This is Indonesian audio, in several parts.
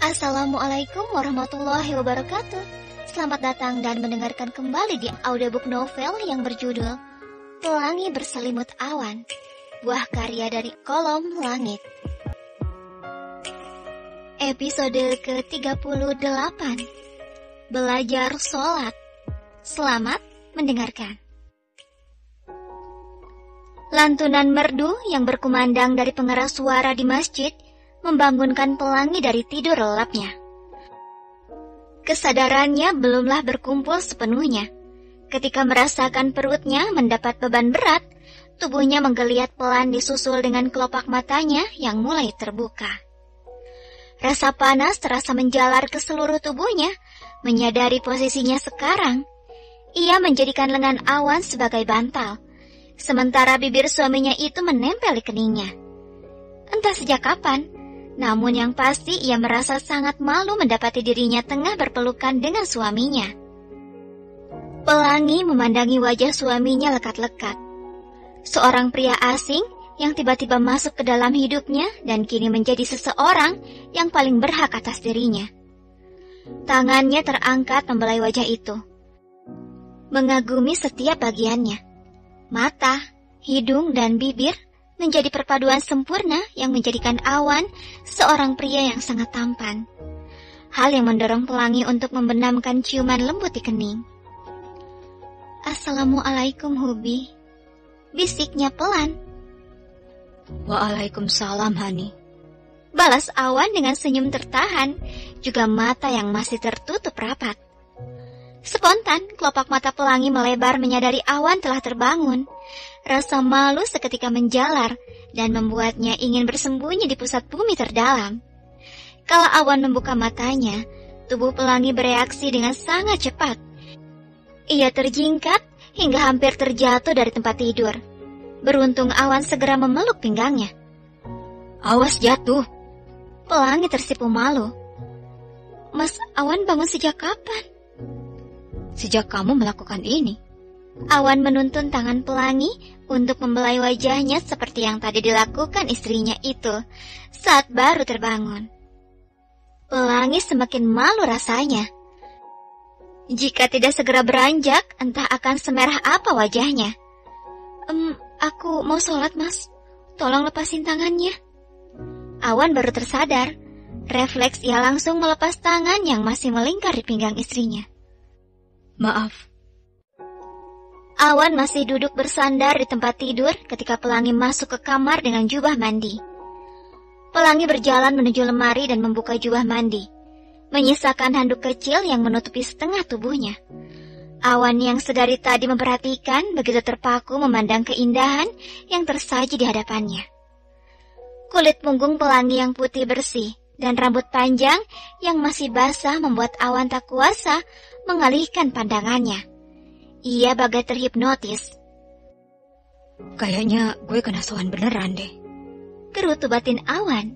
Assalamualaikum warahmatullahi wabarakatuh. Selamat datang dan mendengarkan kembali di audiobook novel yang berjudul Pelangi Berselimut Awan, buah karya dari Kolom Langit. Episode ke-38, Belajar Sholat. Selamat mendengarkan. Lantunan merdu yang berkumandang dari pengeras suara di masjid membangunkan Pelangi dari tidur lelapnya. Kesadarannya belumlah berkumpul sepenuhnya. Ketika merasakan perutnya mendapat beban berat, tubuhnya menggeliat pelan disusul dengan kelopak matanya yang mulai terbuka. Rasa panas terasa menjalar ke seluruh tubuhnya. Menyadari posisinya sekarang, ia menjadikan lengan Awan sebagai bantal, sementara bibir suaminya itu menempel di keningnya. Entah sejak kapan, namun yang pasti ia merasa sangat malu mendapati dirinya tengah berpelukan dengan suaminya. Pelangi memandangi wajah suaminya lekat-lekat. Seorang pria asing yang tiba-tiba masuk ke dalam hidupnya dan kini menjadi seseorang yang paling berhak atas dirinya. Tangannya terangkat membelai wajah itu, mengagumi setiap bagiannya. Mata, hidung, dan bibir menjadi perpaduan sempurna yang menjadikan Awan seorang pria yang sangat tampan. Hal yang mendorong Pelangi untuk membenamkan ciuman lembut di kening. "Assalamualaikum, Hubi," bisiknya pelan. "Waalaikumsalam, Hani," balas Awan dengan senyum tertahan, juga mata yang masih tertutup rapat. Spontan, kelopak mata Pelangi melebar menyadari Awan telah terbangun. Rasa malu seketika menjalar dan membuatnya ingin bersembunyi di pusat bumi terdalam. Kala Awan membuka matanya, tubuh Pelangi bereaksi dengan sangat cepat. Ia terjingkat hingga hampir terjatuh dari tempat tidur. Beruntung Awan segera memeluk pinggangnya. "Awas jatuh." Pelangi tersipu malu. "Mas, Awan bangun sejak kapan?" "Sejak kamu melakukan ini." Awan menuntun tangan Pelangi untuk membelai wajahnya seperti yang tadi dilakukan istrinya itu saat baru terbangun. Pelangi semakin malu rasanya. Jika tidak segera beranjak, entah akan semerah apa wajahnya. Aku mau sholat, Mas. Tolong lepasin tangannya." Awan baru tersadar. Refleks ia langsung melepas tangan yang masih melingkar di pinggang istrinya. "Maaf." Awan masih duduk bersandar di tempat tidur ketika Pelangi masuk ke kamar dengan jubah mandi. Pelangi berjalan menuju lemari dan membuka jubah mandi, menyisakan handuk kecil yang menutupi setengah tubuhnya. Awan yang sedari tadi memperhatikan begitu terpaku memandang keindahan yang tersaji di hadapannya. Kulit punggung Pelangi yang putih bersih dan rambut panjang yang masih basah membuat Awan tak kuasa mengalihkan pandangannya. Ia bagai terhipnotis. "Kayaknya gue kena sowan beneran deh," gerutu batin Awan.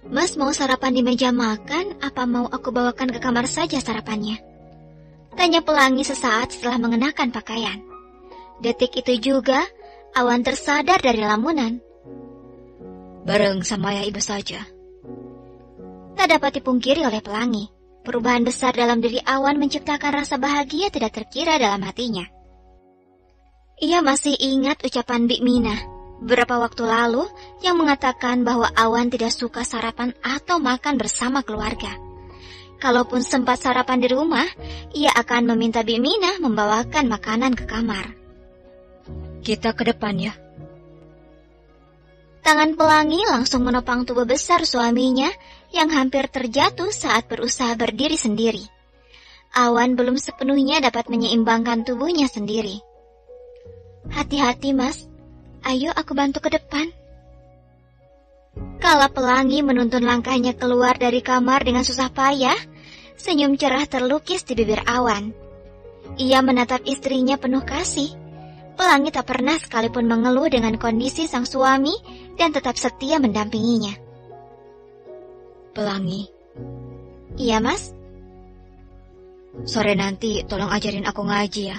"Mas mau sarapan di meja makan, apa mau aku bawakan ke kamar saja sarapannya?" tanya Pelangi sesaat setelah mengenakan pakaian. Detik itu juga, Awan tersadar dari lamunan. "Bareng sama ayah ibu saja." Tak dapat dipungkiri oleh Pelangi. Perubahan besar dalam diri Awan menciptakan rasa bahagia tidak terkira dalam hatinya. Ia masih ingat ucapan Bik Mina beberapa waktu lalu yang mengatakan bahwa Awan tidak suka sarapan atau makan bersama keluarga. Kalaupun sempat sarapan di rumah, ia akan meminta Bik Mina membawakan makanan ke kamar. "Kita ke depan ya." Tangan Pelangi langsung menopang tubuh besar suaminya yang hampir terjatuh saat berusaha berdiri sendiri. Awan belum sepenuhnya dapat menyeimbangkan tubuhnya sendiri. "Hati-hati, Mas. Ayo aku bantu ke depan." Kala Pelangi menuntun langkahnya keluar dari kamar dengan susah payah, senyum cerah terlukis di bibir Awan. Ia menatap istrinya penuh kasih. Pelangi tak pernah sekalipun mengeluh dengan kondisi sang suami dan tetap setia mendampinginya. "Pelangi." "Iya, Mas." "Sore nanti tolong ajarin aku ngaji ya."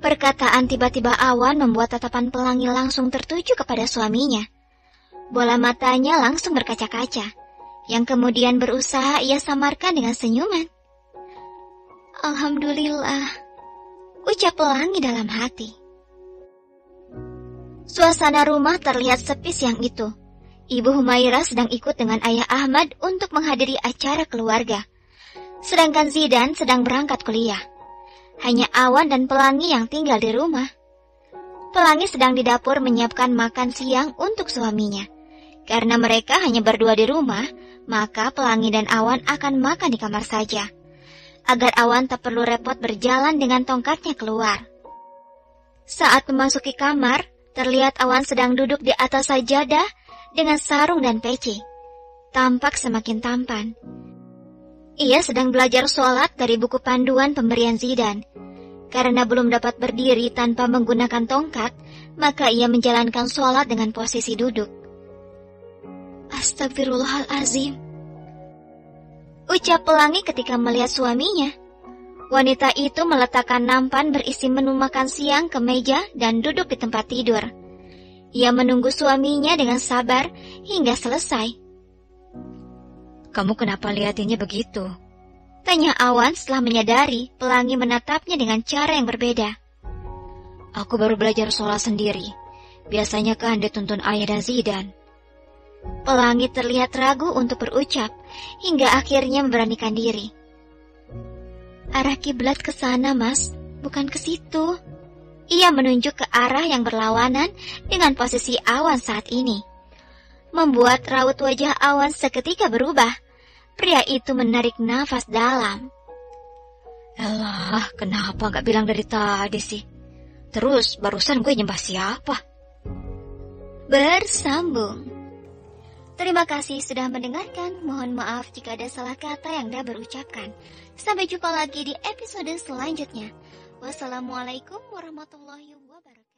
Perkataan tiba-tiba Awan membuat tatapan Pelangi langsung tertuju kepada suaminya. Bola matanya langsung berkaca-kaca, yang kemudian berusaha ia samarkan dengan senyuman. Alhamdulillah, ucap Pelangi dalam hati. Suasana rumah terlihat sepi siang itu. Ibu Humairah sedang ikut dengan ayah Ahmad untuk menghadiri acara keluarga. Sedangkan Zidan sedang berangkat kuliah. Hanya Awan dan Pelangi yang tinggal di rumah. Pelangi sedang di dapur menyiapkan makan siang untuk suaminya. Karena mereka hanya berdua di rumah, maka Pelangi dan Awan akan makan di kamar saja. Agar Awan tak perlu repot berjalan dengan tongkatnya keluar. Saat memasuki kamar, terlihat Awan sedang duduk di atas sajadah dengan sarung dan peci. Tampak semakin tampan. Ia sedang belajar sholat dari buku panduan pemberian Zidan. Karena belum dapat berdiri tanpa menggunakan tongkat, maka ia menjalankan sholat dengan posisi duduk. Astagfirullahalazim, ucap Pelangi ketika melihat suaminya. Wanita itu meletakkan nampan berisi menu makan siang ke meja dan duduk di tempat tidur. Ia menunggu suaminya dengan sabar hingga selesai. Kamu kenapa lihatinnya begitu? Tanya Awan setelah menyadari Pelangi menatapnya dengan cara yang berbeda. Aku baru belajar sholat sendiri. Biasanya kan dituntun ayah dan Zidan. Pelangi terlihat ragu untuk berucap, hingga akhirnya memberanikan diri. Arah kiblat ke sana, Mas, bukan ke situ. Ia menunjuk ke arah yang berlawanan dengan posisi Awan saat ini. Membuat raut wajah Awan seketika berubah. Pria itu menarik nafas dalam. Elah, kenapa gak bilang dari tadi sih? Terus barusan gue nyembah siapa? Bersambung. Terima kasih sudah mendengarkan. Mohon maaf jika ada salah kata yang dah berucapkan. Sampai jumpa lagi di episode selanjutnya. Wassalamualaikum warahmatullahi wabarakatuh.